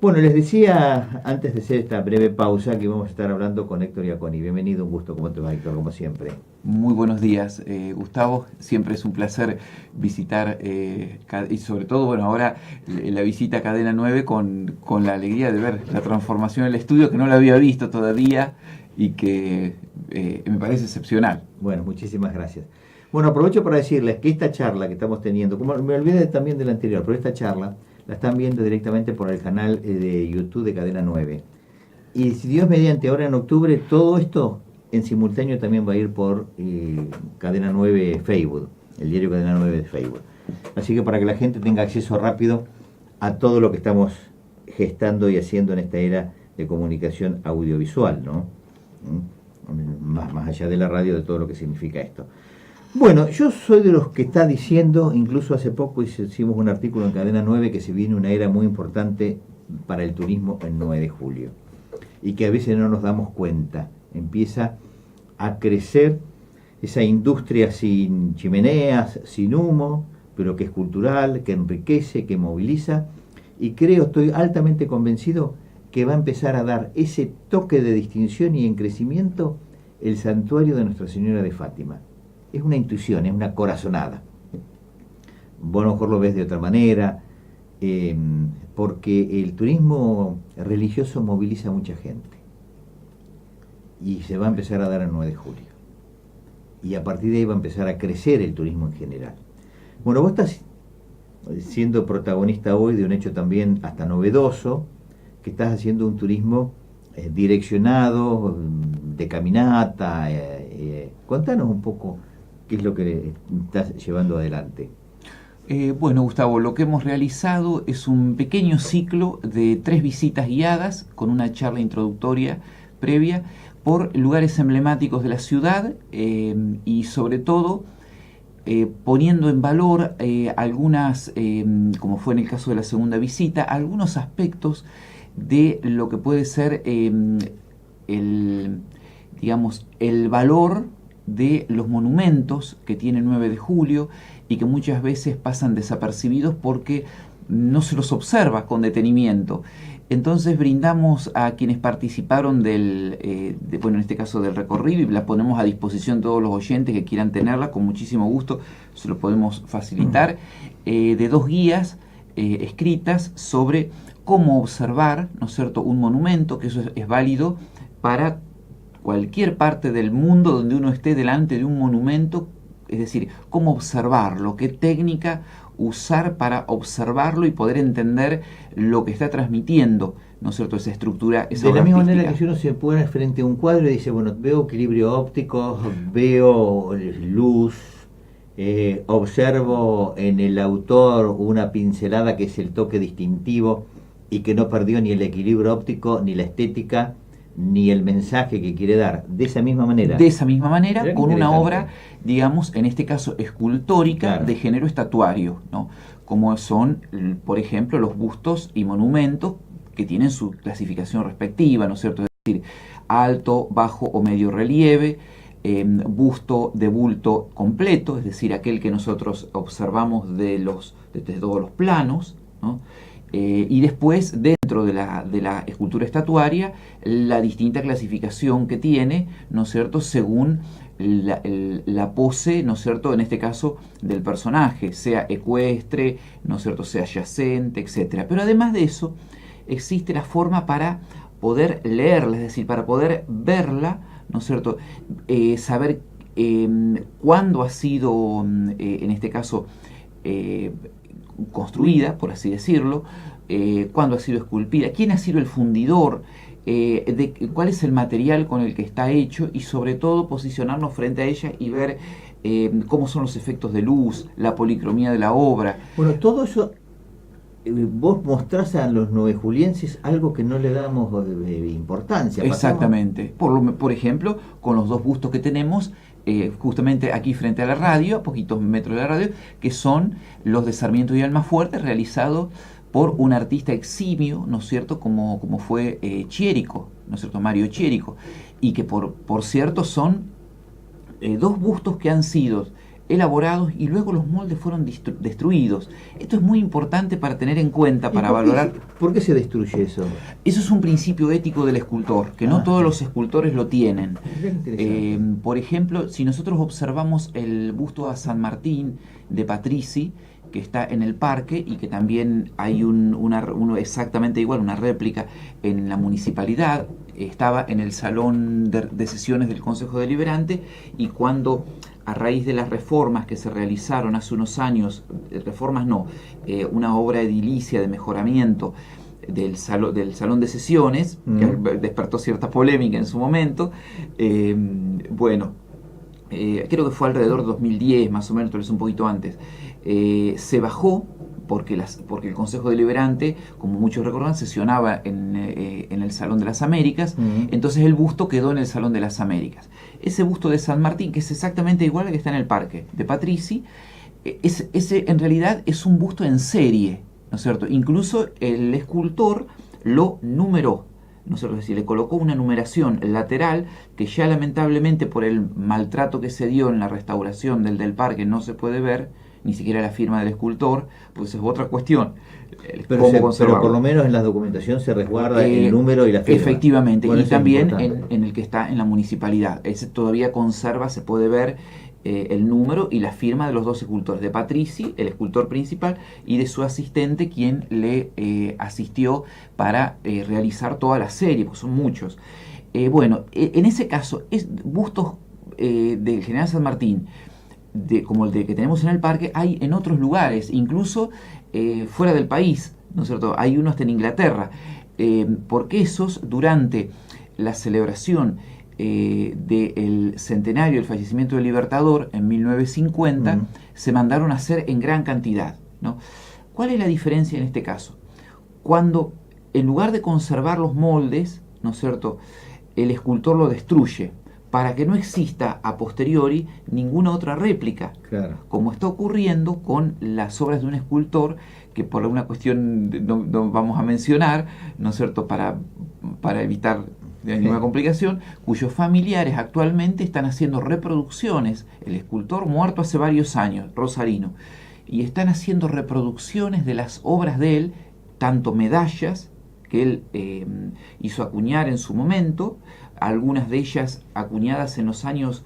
Bueno, les decía antes de hacer esta breve pausa que vamos a estar hablando con Héctor Iaconi. Bienvenido, un gusto. ¿Cómo te va, Héctor? Como siempre. Muy buenos días, Gustavo. Siempre es un placer visitar y sobre todo, bueno, ahora la visita a Cadena 9 con la alegría de ver la transformación del estudio que no la había visto todavía y que me parece excepcional. Bueno, muchísimas gracias. Bueno, aprovecho para decirles que esta charla que estamos teniendo, como me olvidé también de la anterior, pero esta charla la están viendo directamente por el canal de YouTube de Cadena 9. Y si Dios mediante, ahora en octubre, todo esto en simultáneo también va a ir por Cadena 9 Facebook, el diario Cadena 9 de Facebook. Así que para que la gente tenga acceso rápido a todo lo que estamos gestando y haciendo en esta era de comunicación audiovisual, ¿no? Más allá de la radio, de todo lo que significa esto. Bueno, yo soy de los que está diciendo, incluso hace poco hicimos un artículo en Cadena 9 que se viene una era muy importante para el turismo el 9 de julio y que a veces no nos damos cuenta. Empieza a crecer esa industria sin chimeneas, sin humo, pero que es cultural, que enriquece, que moviliza, y estoy altamente convencido que va a empezar a dar ese toque de distinción y en crecimiento el santuario de Nuestra Señora de Fátima. Es una intuición, es una corazonada. Vos a lo mejor lo ves de otra manera, porque el turismo religioso moviliza a mucha gente. Y se va a empezar a dar el 9 de julio. Y a partir de ahí va a empezar a crecer el turismo en general. Bueno, vos estás siendo protagonista hoy de un hecho también hasta novedoso, que estás haciendo un turismo direccionado, de caminata. Contanos un poco qué es lo que estás llevando adelante. Bueno, Gustavo, lo que hemos realizado es un pequeño ciclo de 3 visitas guiadas con una charla introductoria previa por lugares emblemáticos de la ciudad y sobre todo poniendo en valor algunas, como fue en el caso de la segunda visita, algunos aspectos de lo que puede ser digamos, el valor de los monumentos que tiene 9 de julio y que muchas veces pasan desapercibidos porque no se los observa con detenimiento. Entonces brindamos a quienes participaron bueno, en este caso del recorrido, y la ponemos a disposición todos los oyentes que quieran tenerla, con muchísimo gusto se lo podemos facilitar, de 2 guías escritas sobre cómo observar, ¿no es cierto?, un monumento, que eso es válido para cualquier parte del mundo donde uno esté delante de un monumento, es decir, cómo observarlo, qué técnica usar para observarlo y poder entender lo que está transmitiendo, ¿no es cierto?, esa estructura, esa obra artística. De la misma manera que si uno se pone frente a un cuadro y dice, bueno, veo equilibrio óptico, veo luz, observo en el autor una pincelada que es el toque distintivo y que no perdió ni el equilibrio óptico, ni la estética, ni el mensaje que quiere dar. De esa misma manera. De esa misma manera, con una obra, digamos, en este caso escultórica, claro, de género estatuario, ¿no? Como son, por ejemplo, los bustos y monumentos que tienen su clasificación respectiva, ¿no es cierto? Es decir, alto, bajo o medio relieve, busto de bulto completo, es decir, aquel que nosotros observamos desde todos los planos, ¿no? Y después, dentro de la escultura estatuaria, la distinta clasificación que tiene, ¿no es cierto?, según la pose, ¿no es cierto?, en este caso del personaje, sea ecuestre, ¿no es cierto?, sea yacente, etc. Pero además de eso, existe la forma para poder leerla, es decir, para poder verla, ¿no es cierto?, saber cuándo ha sido, en este caso, construida, por así decirlo, cuándo ha sido esculpida, quién ha sido el fundidor, cuál es el material con el que está hecho, y sobre todo posicionarnos frente a ella y ver cómo son los efectos de luz, la policromía de la obra. Bueno, todo eso vos mostrás a los nuevejulienses algo que no le damos importancia. Exactamente. Por ejemplo, con los 2 bustos que tenemos justamente aquí frente a la radio, a poquitos metros de la radio, que son los de Sarmiento y Almafuerte, realizados por un artista eximio, ¿no es cierto?, como fue Chierico, ¿no es cierto?, Mario Chierico, y que por cierto son 2 bustos que han sido elaborados y luego los moldes fueron destruidos. Esto es muy importante para tener en cuenta, para valorar. ¿Por qué se destruye eso? Eso es un principio ético del escultor, que no todos los escultores lo tienen. Por ejemplo, si nosotros observamos el busto a San Martín de Patrici, que está en el parque y que también hay uno exactamente igual, una réplica en la municipalidad, estaba en el salón de sesiones del Consejo Deliberante, y cuando a raíz de las reformas que se realizaron hace unos años, una obra edilicia de mejoramiento del salón de sesiones, que despertó cierta polémica en su momento, creo que fue alrededor de 2010, más o menos, tal vez un poquito antes, se bajó porque el Consejo Deliberante, como muchos recordarán, sesionaba en el Salón de las Américas. Entonces el busto quedó en el Salón de las Américas. Ese busto de San Martín, que es exactamente igual al que está en el parque de Patrici, ese en realidad es un busto en serie, ¿no es cierto? Incluso el escultor lo numeró, ¿no es cierto? Es decir, le colocó una numeración lateral que ya lamentablemente por el maltrato que se dio en la restauración del parque no se puede ver, ni siquiera la firma del escultor, pues es otra cuestión. Pero por lo menos en la documentación se resguarda el número y la firma. Efectivamente, bueno, y también en el que está en la municipalidad. Ese todavía conserva, se puede ver el número y la firma de los dos escultores, de Patrici, el escultor principal, y de su asistente, quien le asistió para realizar toda la serie, porque son muchos. En ese caso, bustos del general San Martín, como el que tenemos en el parque, hay en otros lugares, incluso fuera del país, ¿no es cierto? Hay uno hasta en Inglaterra, porque esos, durante la celebración del centenario del fallecimiento del Libertador en 1950, se mandaron a hacer en gran cantidad, ¿no? ¿Cuál es la diferencia en este caso? Cuando, en lugar de conservar los moldes, ¿no es cierto?, el escultor lo destruye, para que no exista a posteriori ninguna otra réplica, claro, como está ocurriendo con las obras de un escultor que por una cuestión no vamos a mencionar, ¿no es cierto?, para evitar ninguna complicación, cuyos familiares actualmente están haciendo reproducciones, el escultor muerto hace varios años, Rosarino, y están haciendo reproducciones de las obras de él, tanto medallas que él hizo acuñar en su momento, algunas de ellas acuñadas en los años,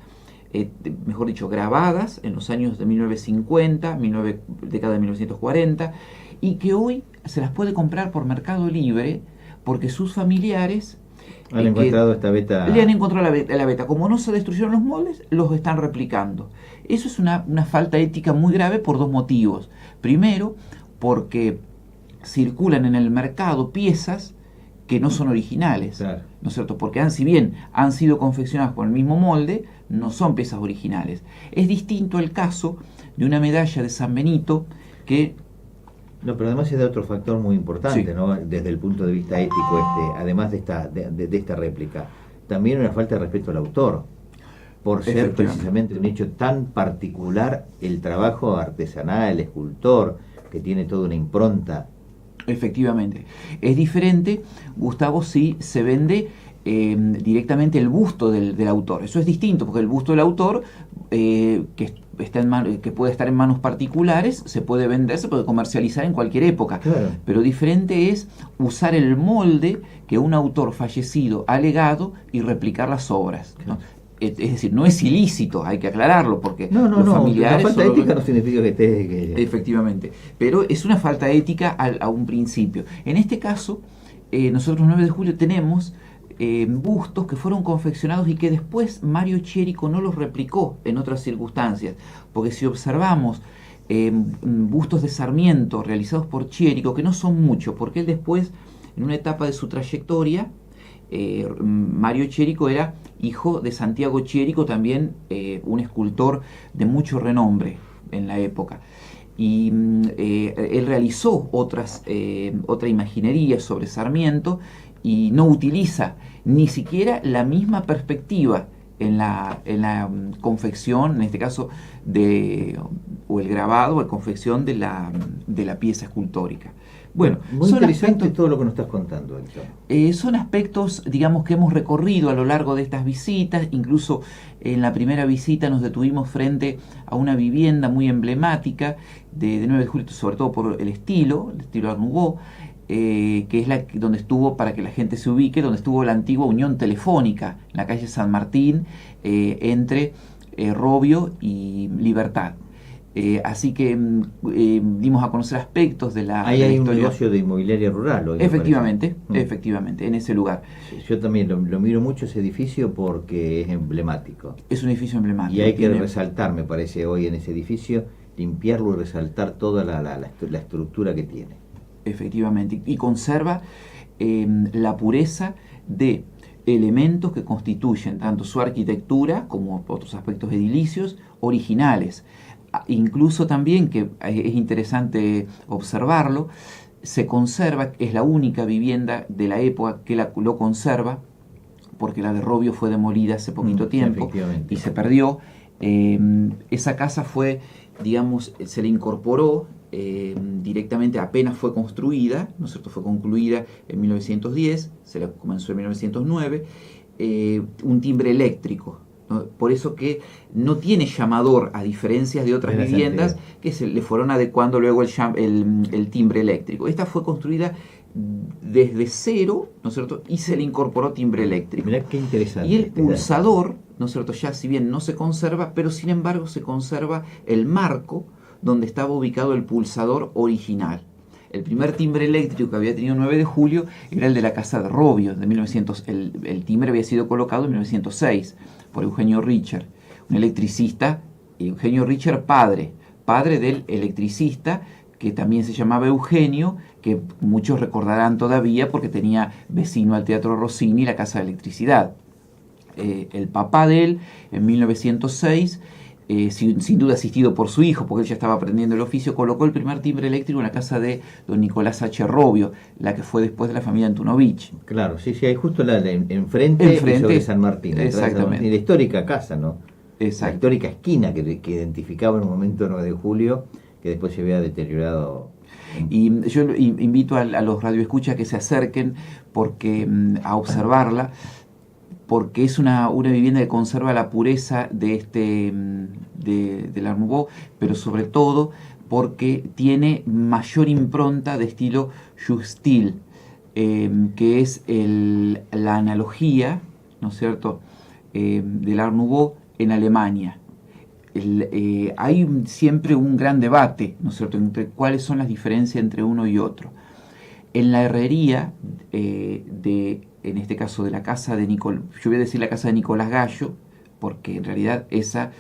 mejor dicho, grabadas en los años de 1950, década de 1940, y que hoy se las puede comprar por Mercado Libre porque sus familiares han encontrado esta beta. Le han encontrado la beta. Como no se destruyeron los moldes, los están replicando. Eso es una falta ética muy grave por dos motivos. Primero, porque circulan en el mercado piezas que no son originales, claro, ¿no es cierto? Porque si bien han sido confeccionadas con el mismo molde, no son piezas originales. Es distinto el caso de una medalla de San Benito que... No, pero además es de otro factor muy importante, sí, ¿no? Desde el punto de vista ético, además de esta réplica, también una falta de respeto al autor, por ser precisamente un hecho tan particular, el trabajo artesanal, el escultor, que tiene toda una impronta. Efectivamente. Es diferente, Gustavo, si se vende directamente el busto del autor. Eso es distinto, porque el busto del autor, que puede estar en manos particulares, se puede vender, se puede comercializar en cualquier época. Claro. Pero diferente es usar el molde que un autor fallecido ha legado y replicar las obras, ¿no? Es decir, no es ilícito, hay que aclararlo, porque los familiares... La falta ética no significa que esté... Efectivamente, pero es una falta ética a un principio. En este caso, nosotros 9 de julio tenemos bustos que fueron confeccionados y que después Mario Chérico no los replicó en otras circunstancias, porque si observamos bustos de Sarmiento realizados por Chérico, que no son muchos, porque él después, en una etapa de su trayectoria, Mario Chérico era hijo de Santiago Chérico, también un escultor de mucho renombre en la época, y él realizó otra imaginería sobre Sarmiento y no utiliza ni siquiera la misma perspectiva en la confección, en este caso, o el grabado o la confección de la pieza escultórica. Bueno, muy interesante todo lo que nos estás contando, Héctor. Son aspectos, digamos, que hemos recorrido a lo largo de estas visitas. Incluso en la primera visita nos detuvimos frente a una vivienda muy emblemática de 9 de julio, sobre todo por el estilo Art Nouveau, que es donde estuvo, para que la gente se ubique, donde estuvo la antigua Unión Telefónica, en la calle San Martín, entre Robbio y Libertad. Así que dimos a conocer aspectos de la Ahí hay historia. Un negocio de inmobiliaria rural hoy, efectivamente, efectivamente, en ese lugar. Sí, yo también lo miro mucho ese edificio porque es emblemático. Es un edificio emblemático. Y hay que resaltar, me parece, hoy en ese edificio, limpiarlo y resaltar toda la estructura que tiene. Efectivamente, y conserva la pureza de elementos que constituyen tanto su arquitectura como otros aspectos edilicios originales. Incluso también, que es interesante observarlo, se conserva, es la única vivienda de la época que lo conserva, porque la de Robbio fue demolida hace poquito tiempo y se perdió. Esa casa fue, digamos, se le incorporó directamente apenas fue construida, ¿no es cierto? Fue concluida en 1910, se la comenzó en 1909, un timbre eléctrico, ¿no? Por eso que no tiene llamador, a diferencia de otras viviendas que se le fueron adecuando luego el timbre eléctrico. Esta fue construida desde cero, ¿no es cierto? Y se le incorporó timbre eléctrico. Mirá qué interesante. Y el pulsador, ¿no es cierto? Ya si bien no se conserva, pero sin embargo se conserva el marco donde estaba ubicado el pulsador original. El primer timbre eléctrico que había tenido 9 de julio era el de la casa de Robbio, de 1900. El timbre había sido colocado en 1906 por Eugenio Richter, un electricista, Eugenio Richter padre del electricista, que también se llamaba Eugenio, que muchos recordarán todavía porque tenía vecino al Teatro Rossini la Casa de Electricidad. El papá de él, en 1906, sin duda asistido por su hijo, porque él ya estaba aprendiendo el oficio, colocó el primer timbre eléctrico en la casa de don Nicolás H. Robbio, la que fue después de la familia Antunovich. Claro, sí, hay justo enfrente sobre San Martín. Exactamente. La histórica casa, ¿no? Exacto. La histórica esquina que identificaba en un momento 9 de julio, que después se había deteriorado. Y yo invito a los radioescuchas que se acerquen a observarla, porque es una vivienda que conserva la pureza del Art Nouveau, pero sobre todo porque tiene mayor impronta de estilo Jugendstil, que es la analogía, ¿no es cierto?, del Art Nouveau en Alemania. Hay siempre un gran debate, ¿no es cierto?, entre cuáles son las diferencias entre uno y otro. En la herrería en este caso de la casa de Nicolás, yo voy a decir la casa de Nicolás Gallo, porque en realidad esa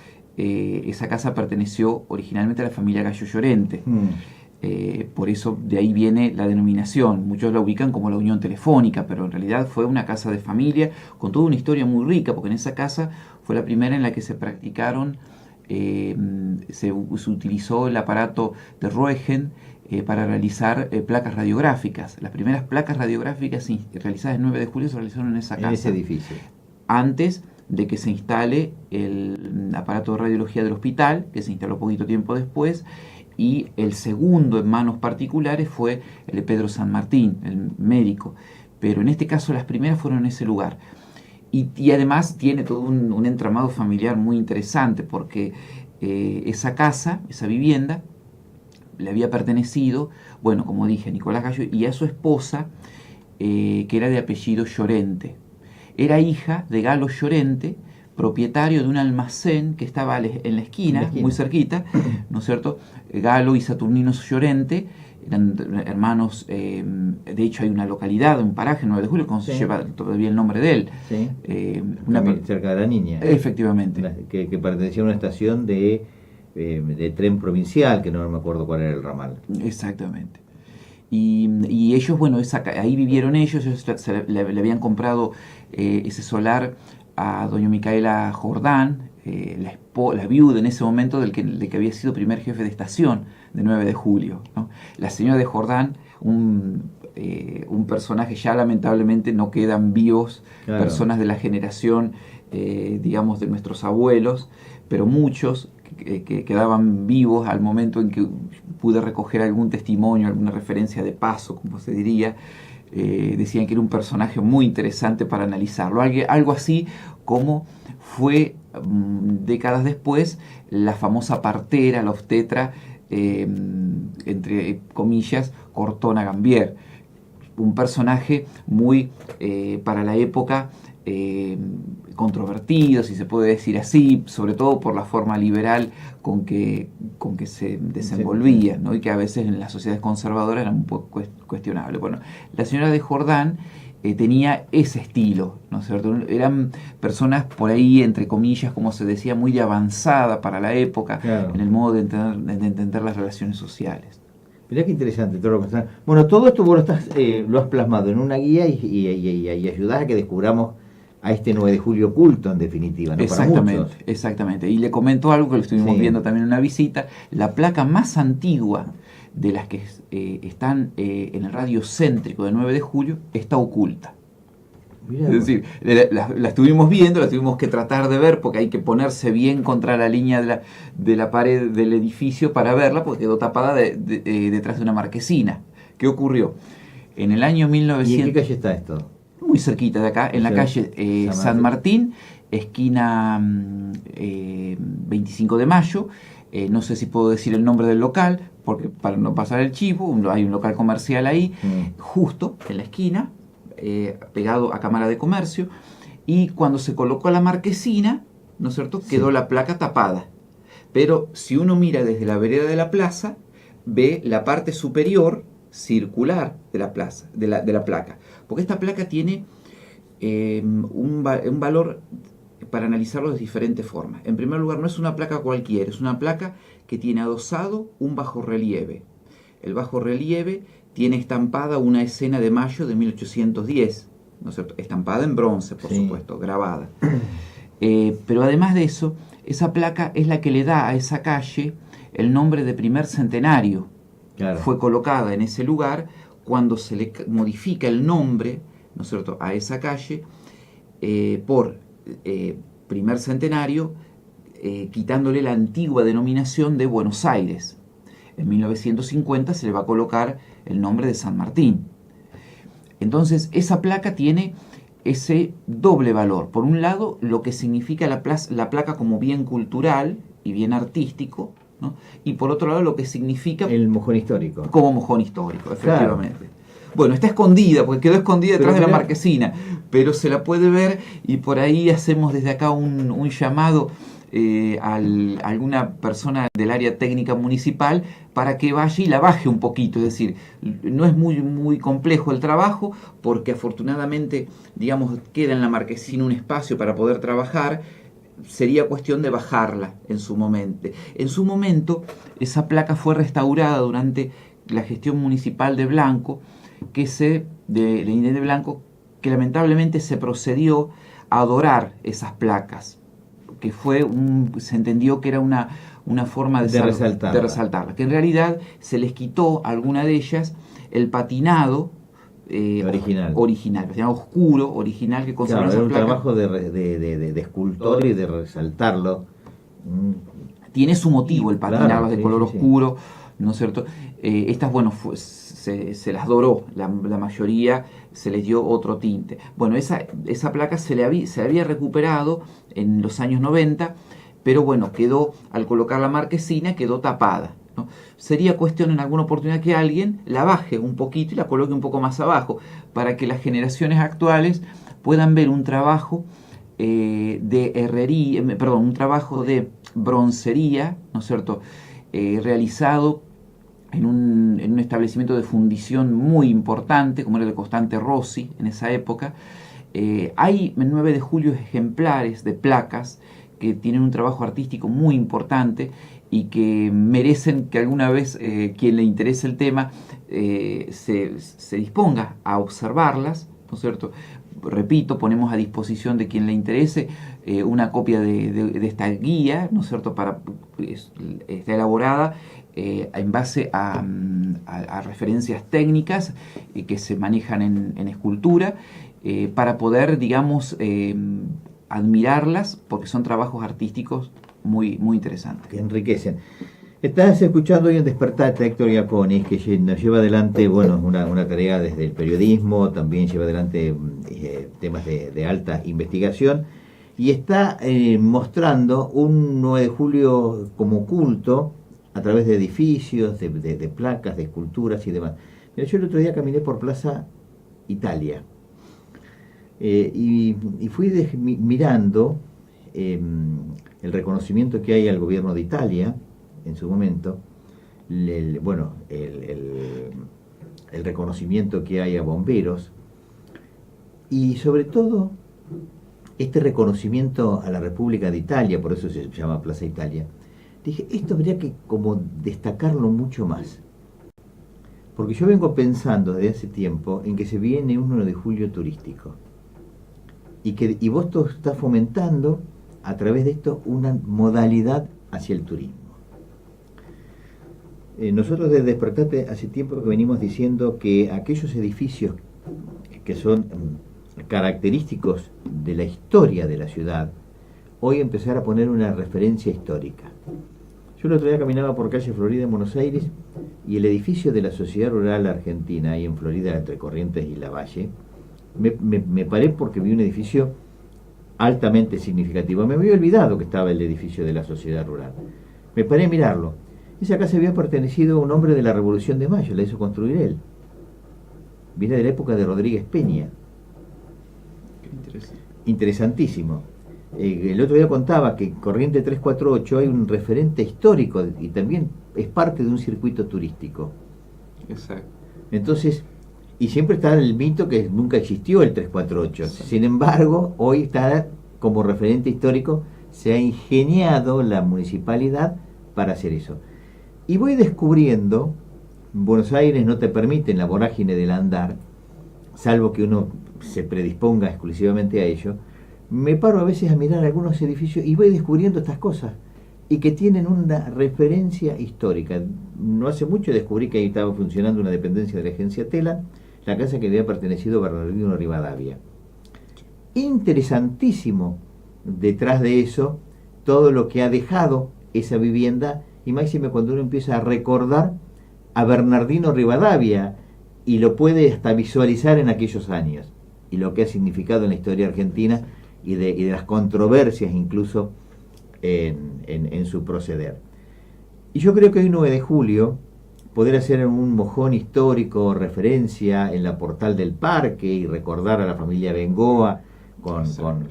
casa perteneció originalmente a la familia Gallo Llorente. Por eso de ahí viene la denominación. Muchos la ubican como la Unión Telefónica, pero en realidad fue una casa de familia con toda una historia muy rica, porque en esa casa fue la primera en la que se practicaron, se utilizó el aparato de Roentgen para realizar placas radiográficas. Las primeras placas radiográficas realizadas el 9 de julio se realizaron en esa casa. En ese edificio. Antes de que se instale el aparato de radiología del hospital, que se instaló poquito tiempo después, y el segundo en manos particulares fue el de Pedro San Martín, el médico. Pero en este caso las primeras fueron en ese lugar. Y además tiene todo un entramado familiar muy interesante, porque esa casa, esa vivienda, le había pertenecido, bueno, como dije, a Nicolás Gallo y a su esposa, que era de apellido Llorente. Era hija de Galo Llorente, propietario de un almacén que estaba en la esquina, muy cerquita, ¿no es cierto? Galo y Saturnino Llorente eran hermanos, de hecho hay una localidad, un paraje, 9 de julio, que lleva todavía el nombre de él. Sí. Cerca de la Niña. Efectivamente. Que pertenecía a una estación de tren provincial, que no me acuerdo cuál era el ramal. Exactamente. Y ellos, bueno, ahí vivieron ellos le habían comprado ese solar a doña Micaela Jordán, la viuda en ese momento del que había sido primer jefe de estación de 9 de julio, ¿no? La señora de Jordán, un personaje, ya lamentablemente no quedan vivos, claro, personas de la generación, digamos, de nuestros abuelos, pero muchos que quedaban vivos al momento en que pude recoger algún testimonio, alguna referencia de paso, como se diría. Decían que era un personaje muy interesante para analizarlo. Algo así como fue décadas después la famosa partera, la obstetra, entre comillas, Cortona Gambier. Un personaje muy, para la época, controvertido, si se puede decir así, sobre todo por la forma liberal con que se desenvolvía, ¿no? Y que a veces en las sociedades conservadoras era un poco cuestionable. Bueno, la señora de Jordán tenía ese estilo, ¿no es cierto? Eran personas por ahí, entre comillas, como se decía, muy avanzada para la época, claro, en el modo de entender las relaciones sociales. Mirá qué interesante todo lo que está. Bueno, todo esto vos lo has plasmado en una guía y ayudás a que descubramos a este 9 de julio oculto, en definitiva, ¿no? Exactamente, para muchos. Exactamente. Y le comento algo que lo estuvimos viendo también en una visita. La placa más antigua de las que están en el radio céntrico del 9 de julio está oculta. Mirá, es decir, la estuvimos viendo, la tuvimos que tratar de ver porque hay que ponerse bien contra la línea de la pared del edificio para verla, porque quedó tapada detrás de una marquesina. ¿Qué ocurrió? En el año 1900... ¿Y en qué calle está esto? Muy cerquita de acá, en la calle San Martín, esquina 25 de Mayo. No sé si puedo decir el nombre del local, porque para no pasar el chivo, hay un local comercial ahí, justo en la esquina, pegado a Cámara de Comercio, y cuando se colocó la marquesina, ¿no es cierto?, quedó la placa tapada. Pero si uno mira desde la vereda de la plaza, ve la parte superior circular de la plaza, de la placa. Porque esta placa tiene un valor para analizarlo de diferentes formas. En primer lugar, no es una placa cualquiera, es una placa que tiene adosado un bajorrelieve. El bajorrelieve tiene estampada una escena de mayo de 1810, ¿no es cierto? Estampada en bronce, por supuesto, grabada. Pero además de eso, esa placa es la que le da a esa calle el nombre de Primer Centenario. Claro. Fue colocada en ese lugar cuando se le modifica el nombre, ¿no es cierto?, a esa calle por Primer Centenario, quitándole la antigua denominación de Buenos Aires. En 1950 se le va a colocar el nombre de San Martín. Entonces, esa placa tiene ese doble valor. Por un lado, lo que significa la placa como bien cultural y bien artístico, ¿no? Y por otro lado, lo que significa... el mojón histórico. Como mojón histórico, efectivamente. Claro. Bueno, está escondida, porque quedó escondida detrás de la marquesina, pero se la puede ver y por ahí hacemos desde acá un llamado a alguna persona del área técnica municipal para que vaya y la baje un poquito. Es decir, no es muy complejo el trabajo porque afortunadamente, digamos, queda en la marquesina un espacio para poder trabajar. Sería cuestión de bajarla en su momento. En su momento, esa placa fue restaurada durante la gestión municipal de Blanco, de Blanco, que lamentablemente se procedió a adorar esas placas, que se entendió que era una forma de resaltarla, que en realidad se les quitó a alguna de ellas el patinado original, oscuro, original, que conserva esa placa. Era un trabajo de escultor y de resaltarlo. Tiene su motivo el patinarlo de color oscuro, ¿no es cierto? Estas, bueno, se las doró, la mayoría se les dio otro tinte. Bueno, esa placa se había recuperado en los años 90, pero bueno, al colocar la marquesina, quedó tapada, ¿no? Sería cuestión en alguna oportunidad que alguien la baje un poquito y la coloque un poco más abajo, para que las generaciones actuales puedan ver un trabajo de herrería, un trabajo de broncería, ¿no es cierto?, realizado en un establecimiento de fundición muy importante, como era el Constante Rossi en esa época. Hay en 9 de julio ejemplares de placas que tienen un trabajo artístico muy importante y que merecen que alguna vez quien le interese el tema se disponga a observarlas, ¿no es cierto? Repito, ponemos a disposición de quien le interese una copia de esta guía, ¿no es cierto?, está elaborada en base a referencias técnicas que se manejan en escultura, para poder, digamos, admirarlas, porque son trabajos artísticos muy, muy interesante. Que enriquecen. Estás escuchando hoy en Despertate a Héctor Iaconis, que nos lleva adelante, bueno, una tarea desde el periodismo, también lleva adelante temas de alta investigación, y está mostrando un 9 de julio como culto a través de edificios, de placas, de esculturas y demás. Mira, yo el otro día caminé por Plaza Italia y fui mirando el reconocimiento que hay al gobierno de Italia en su momento, el reconocimiento que hay a bomberos y sobre todo este reconocimiento a la República de Italia, por eso se llama Plaza Italia. Dije, esto habría que como destacarlo mucho más, porque yo vengo pensando desde hace tiempo en que se viene un 1 de julio turístico y vos estás fomentando a través de esto una modalidad hacia el turismo. Nosotros desde Despertate hace tiempo que venimos diciendo que aquellos edificios que son característicos de la historia de la ciudad, hoy empezar a poner una referencia histórica. Yo el otro día caminaba por calle Florida en Buenos Aires y el edificio de la Sociedad Rural Argentina, ahí en Florida, entre Corrientes y Lavalle, me paré porque vi un edificio altamente significativo. Me había olvidado que estaba el edificio de la Sociedad Rural. Me paré a mirarlo. Esa casa había pertenecido a un hombre de la Revolución de Mayo, la hizo construir él. Viene de la época de Rodríguez Peña. Interesantísimo. El otro día contaba que en Corriente 348 hay un referente histórico y también es parte de un circuito turístico. Exacto. Entonces, y siempre está el mito que nunca existió el 348. Sí. Sin embargo, hoy está como referente histórico, se ha ingeniado la municipalidad para hacer eso. Y voy descubriendo, Buenos Aires no te permite en la vorágine del andar, salvo que uno se predisponga exclusivamente a ello, me paro a veces a mirar algunos edificios y voy descubriendo estas cosas y que tienen una referencia histórica. No hace mucho descubrí que ahí estaba funcionando una dependencia de la agencia Tela, la casa que había pertenecido a Bernardino Rivadavia. Interesantísimo detrás de eso todo lo que ha dejado esa vivienda, y máxime cuando uno empieza a recordar a Bernardino Rivadavia y lo puede hasta visualizar en aquellos años y lo que ha significado en la historia argentina y de las controversias incluso en su proceder. Y yo creo que hoy 9 de julio poder hacer un mojón histórico, referencia en la Portal del Parque y recordar a la familia Bengoa con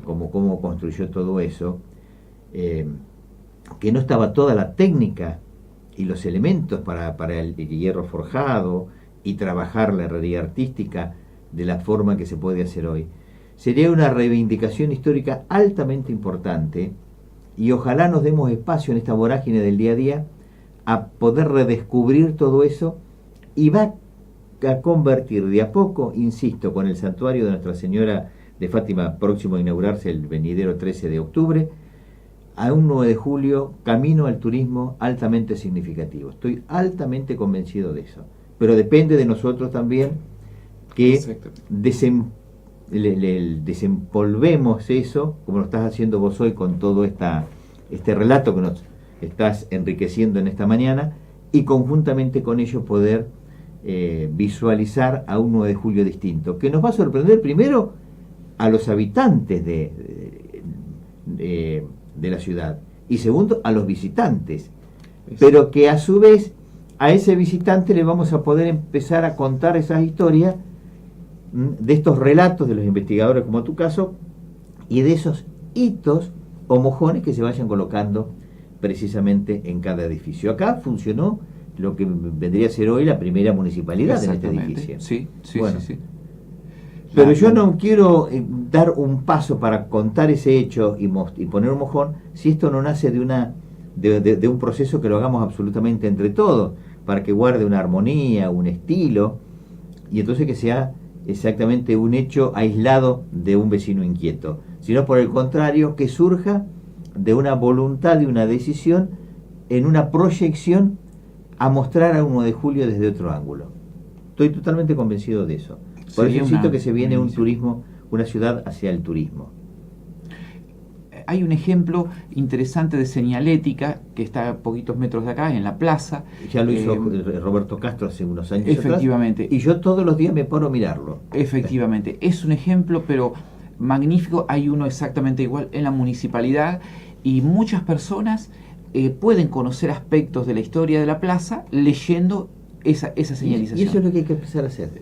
cómo construyó todo eso, que no estaba toda la técnica y los elementos para el hierro forjado y trabajar la herrería artística de la forma que se puede hacer hoy. Sería una reivindicación histórica altamente importante y ojalá nos demos espacio en esta vorágine del día a día a poder redescubrir todo eso, y va a convertir de a poco, insisto, con el santuario de Nuestra Señora de Fátima próximo a inaugurarse el venidero 13 de octubre, a un 9 de julio camino al turismo altamente significativo. Estoy altamente convencido de eso, pero depende de nosotros también que desempolvemos eso, como lo estás haciendo vos hoy con todo este relato que nos estás enriqueciendo en esta mañana, y conjuntamente con ello poder visualizar a un 9 de julio distinto, que nos va a sorprender primero a los habitantes de la ciudad, y segundo a los visitantes, pero que a su vez a ese visitante le vamos a poder empezar a contar esas historias de estos relatos de los investigadores como tu caso, y de esos hitos o mojones que se vayan colocando precisamente en cada edificio. Acá funcionó lo que vendría a ser hoy la primera municipalidad en este edificio. Sí. Pero yo no quiero dar un paso para contar ese hecho y poner un mojón si esto no nace de un proceso que lo hagamos absolutamente entre todos, para que guarde una armonía, un estilo, y entonces que sea exactamente un hecho aislado de un vecino inquieto, sino por el contrario, que surja de una voluntad y una decisión en una proyección a mostrar a 1 de julio desde otro ángulo. Estoy totalmente convencido de eso. Por eso insisto que se viene un turismo, una ciudad hacia el turismo. hay un ejemplo interesante de señalética que está a poquitos metros de acá, en la plaza. Ya lo hizo Roberto Castro hace unos años efectivamente. Atrás, y yo todos los días me paro a mirarlo. Efectivamente, es un ejemplo, pero magnífico. Hay uno exactamente igual en la municipalidad, y muchas personas pueden conocer aspectos de la historia de la plaza leyendo esa señalización. Y eso es lo que hay que empezar a hacer.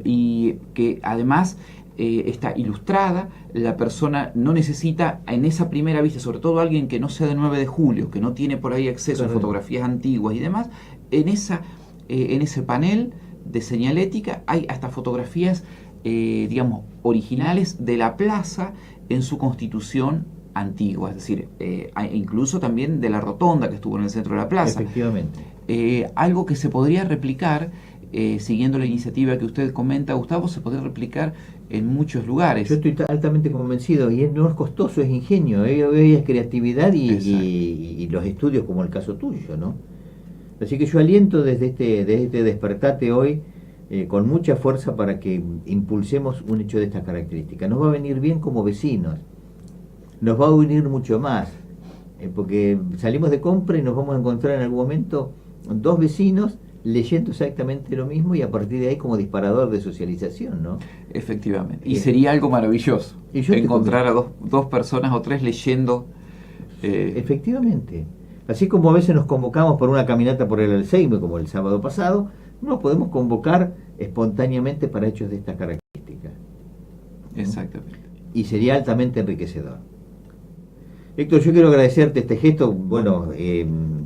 Y que además está ilustrada. La persona no necesita, en esa primera vista, sobre todo alguien que no sea de 9 de julio, que no tiene por ahí acceso a fotografías antiguas y demás, en ese panel de señalética hay hasta fotografías, digamos, originales de la plaza en su constitución antigua, es decir, incluso también de la rotonda que estuvo en el centro de la plaza. Efectivamente. Algo que se podría replicar, siguiendo la iniciativa que usted comenta, Gustavo, se podría replicar en muchos lugares. Yo estoy altamente convencido, y no es costoso, es ingenio, es creatividad y los estudios, como el caso tuyo, ¿no? Así que yo aliento desde este Despertate hoy con mucha fuerza para que impulsemos un hecho de estas características. Nos va a venir bien como vecinos, nos va a unir mucho más, porque salimos de compra y nos vamos a encontrar en algún momento dos vecinos leyendo exactamente lo mismo, y a partir de ahí como disparador de socialización, ¿no? Efectivamente. Y sería algo maravilloso encontrar a dos personas o tres leyendo. Efectivamente. Así como a veces nos convocamos por una caminata por el Alzheimer, como el sábado pasado, nos podemos convocar espontáneamente para hechos de estas características. Exactamente. Y sería altamente enriquecedor. Héctor, yo quiero agradecerte este gesto. Bueno,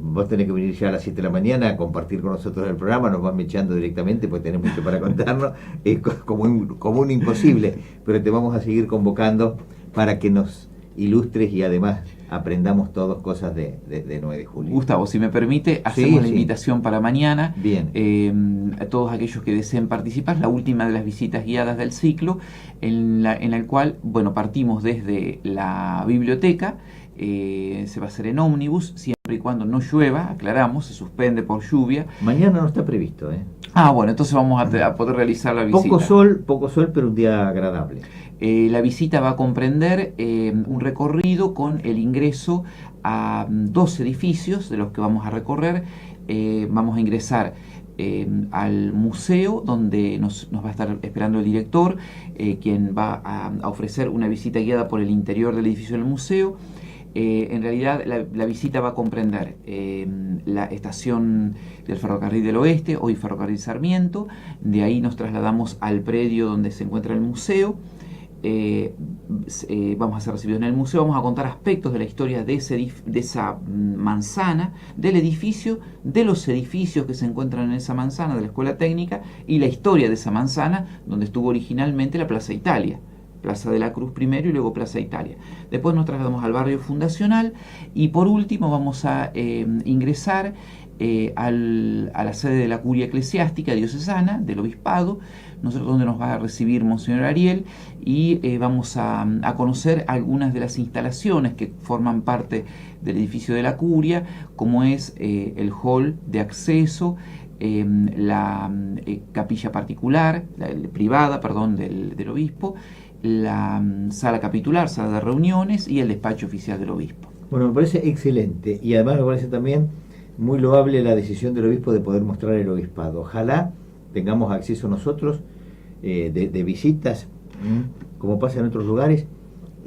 vos tenés que venir ya a las 7 de la mañana a compartir con nosotros el programa, nos vas mechando directamente, pues tenés mucho para contarnos, es como un imposible, pero te vamos a seguir convocando para que nos ilustres y además aprendamos todos cosas de 9 de julio. Gustavo, si me permite, hacemos la invitación para mañana. Bien. A todos aquellos que deseen participar, la última de las visitas guiadas del ciclo, en la cual, bueno, partimos desde la biblioteca. Se va a hacer en ómnibus, siempre y cuando no llueva, aclaramos, se suspende por lluvia. Mañana no está previsto, Bueno, entonces vamos a poder realizar la visita. Poco sol, pero un día agradable. La visita va a comprender un recorrido con el ingreso a 2 edificios de los que vamos a recorrer. Vamos a ingresar al museo, donde nos va a estar esperando el director, quien va a ofrecer una visita guiada por el interior del edificio del museo. En realidad la visita va a comprender la estación del Ferrocarril del Oeste, hoy Ferrocarril Sarmiento. De ahí nos trasladamos al predio donde se encuentra el museo. Vamos a ser recibidos en el museo, vamos a contar aspectos de la historia de esa manzana, del edificio, de los edificios que se encuentran en esa manzana, de la Escuela Técnica, y la historia de esa manzana, donde estuvo originalmente la Plaza Italia. Plaza de la Cruz primero y luego Plaza Italia. Después nos trasladamos al barrio fundacional y por último vamos a ingresar a la sede de la Curia Eclesiástica Diocesana del Obispado, nosotros donde nos va a recibir Monseñor Ariel, y vamos a conocer algunas de las instalaciones que forman parte del edificio de la Curia, como es el hall de acceso, la capilla particular, privada, del obispo, la sala capitular, sala de reuniones y el despacho oficial del obispo. Bueno, me parece excelente, y además me parece también muy loable la decisión del obispo de poder mostrar el obispado. Ojalá tengamos acceso nosotros de visitas, como pasa en otros lugares,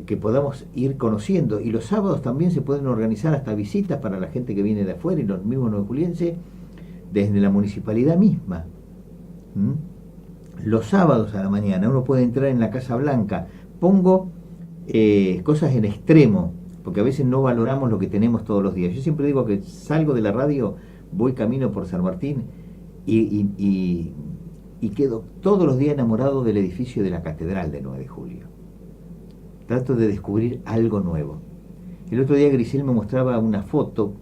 que podamos ir conociendo, y los sábados también se pueden organizar hasta visitas para la gente que viene de afuera y los mismos nuevejulienses desde la municipalidad misma. Los sábados a la mañana uno puede entrar en la Casa Blanca. Pongo cosas en extremo, porque a veces no valoramos lo que tenemos todos los días. Yo siempre digo que salgo de la radio, voy camino por San Martín y quedo todos los días enamorado del edificio de la Catedral de 9 de julio. Trato de descubrir algo nuevo. El otro día Grisel me mostraba una foto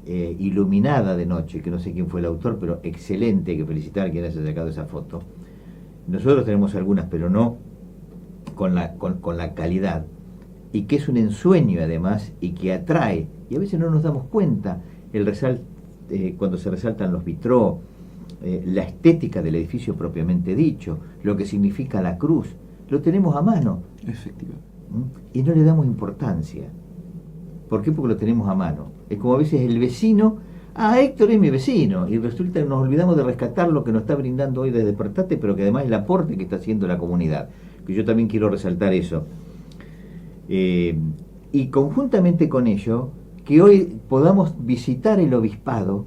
iluminada de noche, que no sé quién fue el autor, pero excelente, hay que felicitar a quien haya sacado esa foto. Nosotros tenemos algunas, pero no con la calidad, y que es un ensueño además, y que atrae, y a veces no nos damos cuenta, cuando se resaltan los vitrós, la estética del edificio propiamente dicho, lo que significa la cruz, lo tenemos a mano. Efectivamente. y no le damos importancia. ¿Por qué? Porque lo tenemos a mano. Es como a veces el vecino, Héctor es mi vecino, y resulta que nos olvidamos de rescatar lo que nos está brindando hoy desde Despertate, pero que además es el aporte que está haciendo la comunidad, que yo también quiero resaltar eso. Y conjuntamente con ello, que hoy podamos visitar el obispado,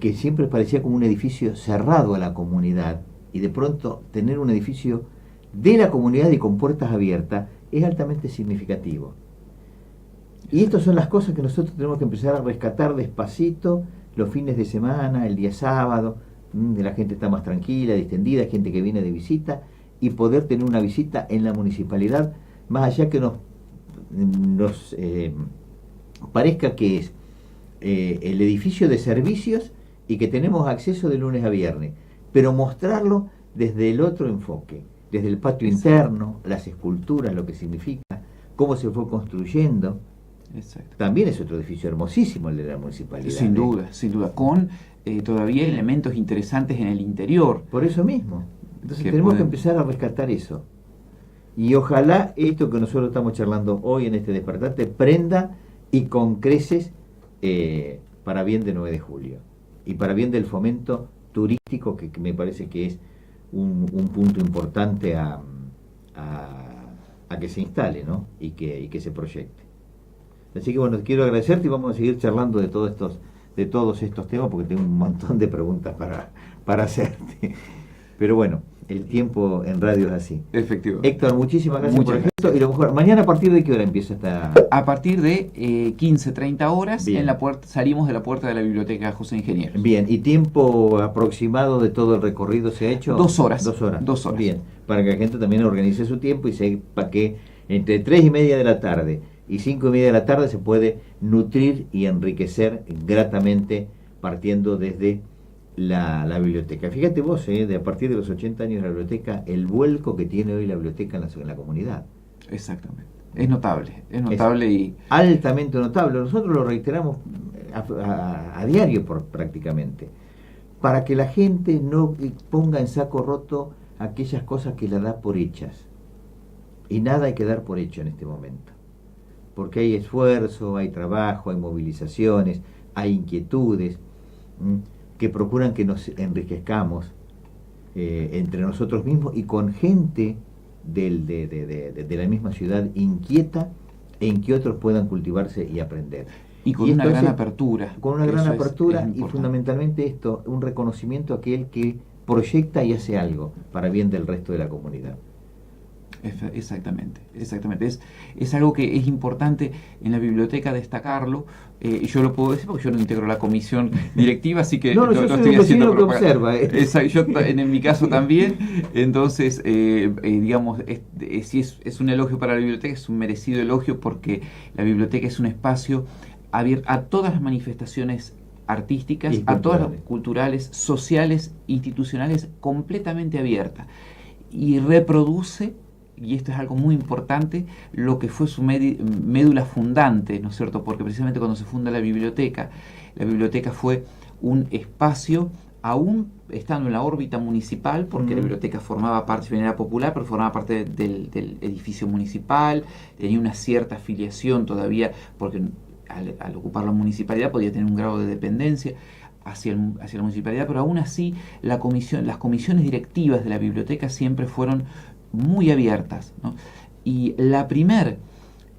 que siempre parecía como un edificio cerrado a la comunidad, y de pronto tener un edificio de la comunidad y con puertas abiertas, es altamente significativo. Y estas son las cosas que nosotros tenemos que empezar a rescatar despacito, los fines de semana, el día sábado, la gente está más tranquila, distendida, hay gente que viene de visita, y poder tener una visita en la municipalidad, más allá que nos parezca que es el edificio de servicios y que tenemos acceso de lunes a viernes, pero mostrarlo desde el otro enfoque, desde el patio interno, las esculturas, lo que significa, cómo se fue construyendo. Exacto. También es otro edificio hermosísimo el de la municipalidad. Sin duda, con todavía elementos interesantes en el interior. Por eso mismo. Entonces tenemos que empezar a rescatar eso. Y ojalá esto que nosotros estamos charlando hoy en este Despertate prenda y con creces para bien de 9 de julio. Y para bien del fomento turístico, que me parece que es un punto importante a que se instale, ¿no? y que se proyecte. Así que bueno, quiero agradecerte y vamos a seguir charlando de todos estos temas porque tengo un montón de preguntas para hacerte. Pero bueno, el tiempo en radio es así. Efectivo. Héctor, muchísimas gracias por esto. Y lo mejor, mañana a partir de qué hora empieza esta... A partir de 15-30 horas Bien. Salimos de la puerta de la biblioteca José Ingeniero. Bien, ¿y tiempo aproximado de todo el recorrido se ha hecho? 2 horas. 2 horas. 2 horas. Bien, para que la gente también organice su tiempo y sepa que entre 3:30 de la tarde y 5:30 de la tarde se puede nutrir y enriquecer gratamente partiendo desde la biblioteca. Fíjate vos, de a partir de los 80 años de la biblioteca, el vuelco que tiene hoy la biblioteca en la comunidad. Exactamente. Es notable y... Altamente notable. Nosotros lo reiteramos a diario prácticamente, para que la gente no ponga en saco roto aquellas cosas que la da por hechas. Y nada hay que dar por hecho en este momento. Porque hay esfuerzo, hay trabajo, hay movilizaciones, hay inquietudes que procuran que nos enriquezcamos entre nosotros mismos y con gente de la misma ciudad inquieta en que otros puedan cultivarse y aprender. Y con una gran apertura. Con una gran apertura y fundamentalmente esto, un reconocimiento a aquel que proyecta y hace algo para bien del resto de la comunidad. Exactamente. Es algo que es importante en la biblioteca destacarlo, y yo lo puedo decir porque yo no integro la comisión directiva, así que no, yo estoy haciendo que observa. Yo en mi caso también, entonces digamos, si es un elogio para la biblioteca, es un merecido elogio porque la biblioteca es un espacio abierto a todas las manifestaciones artísticas, a todas las culturales, sociales, institucionales, completamente abierta, y reproduce, y esto es algo muy importante, lo que fue su médula fundante, ¿no es cierto? Porque precisamente cuando se funda la biblioteca fue un espacio, aún estando en la órbita municipal, porque la biblioteca formaba parte, era popular, pero formaba parte del edificio municipal, tenía una cierta afiliación todavía, porque al ocupar la municipalidad podía tener un grado de dependencia hacia la municipalidad, pero aún así las comisiones directivas de la biblioteca siempre fueron muy abiertas, ¿no? Y la primer,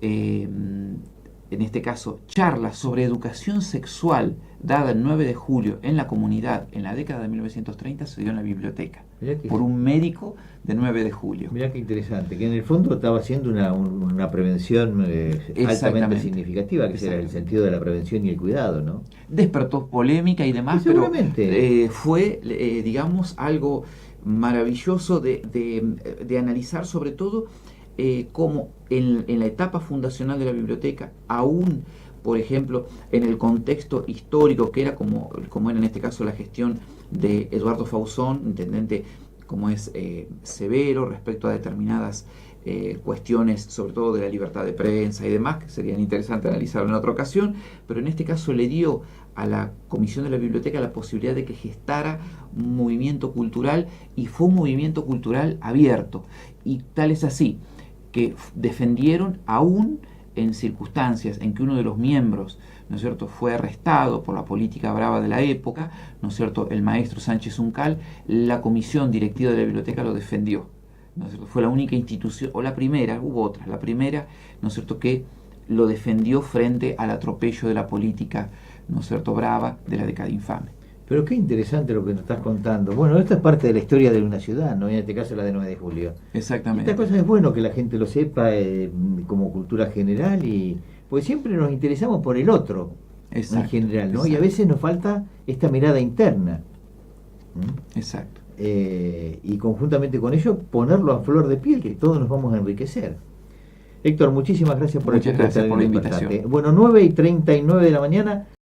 en este caso, charla sobre educación sexual dada el 9 de julio en la comunidad en la década de 1930 se dio en la biblioteca por un médico de 9 de julio. Mirá qué interesante, que en el fondo estaba haciendo una prevención altamente significativa, que era el sentido de la prevención y el cuidado, ¿no? Despertó polémica y demás, pero fue, digamos, algo maravilloso de analizar, sobre todo cómo en la etapa fundacional de la biblioteca, aún, por ejemplo, en el contexto histórico que era como era en este caso la gestión de Eduardo Fausón, intendente como es severo respecto a determinadas cuestiones, sobre todo de la libertad de prensa y demás, que serían interesantes analizar en otra ocasión, pero en este caso le dio a la Comisión de la Biblioteca la posibilidad de que gestara un movimiento cultural, y fue un movimiento cultural abierto. Y tal es así que defendieron, aún en circunstancias en que uno de los miembros, ¿no es cierto?, fue arrestado por la política brava de la época, ¿no es cierto?, el maestro Sánchez Uncal, la comisión directiva de la biblioteca lo defendió, ¿no es cierto? Fue la única institución, o la primera, hubo otras, la primera, ¿no es cierto?, que lo defendió frente al atropello de la política, ¿no es cierto?, brava de la década infame. Pero qué interesante lo que nos estás contando. Bueno, esto es parte de la historia de una ciudad, ¿no? En este caso la de 9 de julio. Exactamente. Esta cosa es bueno que la gente lo sepa como cultura general, y porque siempre nos interesamos por el otro. Exacto, en general, ¿no? Exacto. Y a veces nos falta esta mirada interna. Exacto. Y conjuntamente con ello ponerlo a flor de piel, que todos nos vamos a enriquecer. Héctor, muchísimas gracias por la invitación. Bueno, 9:39 de la mañana.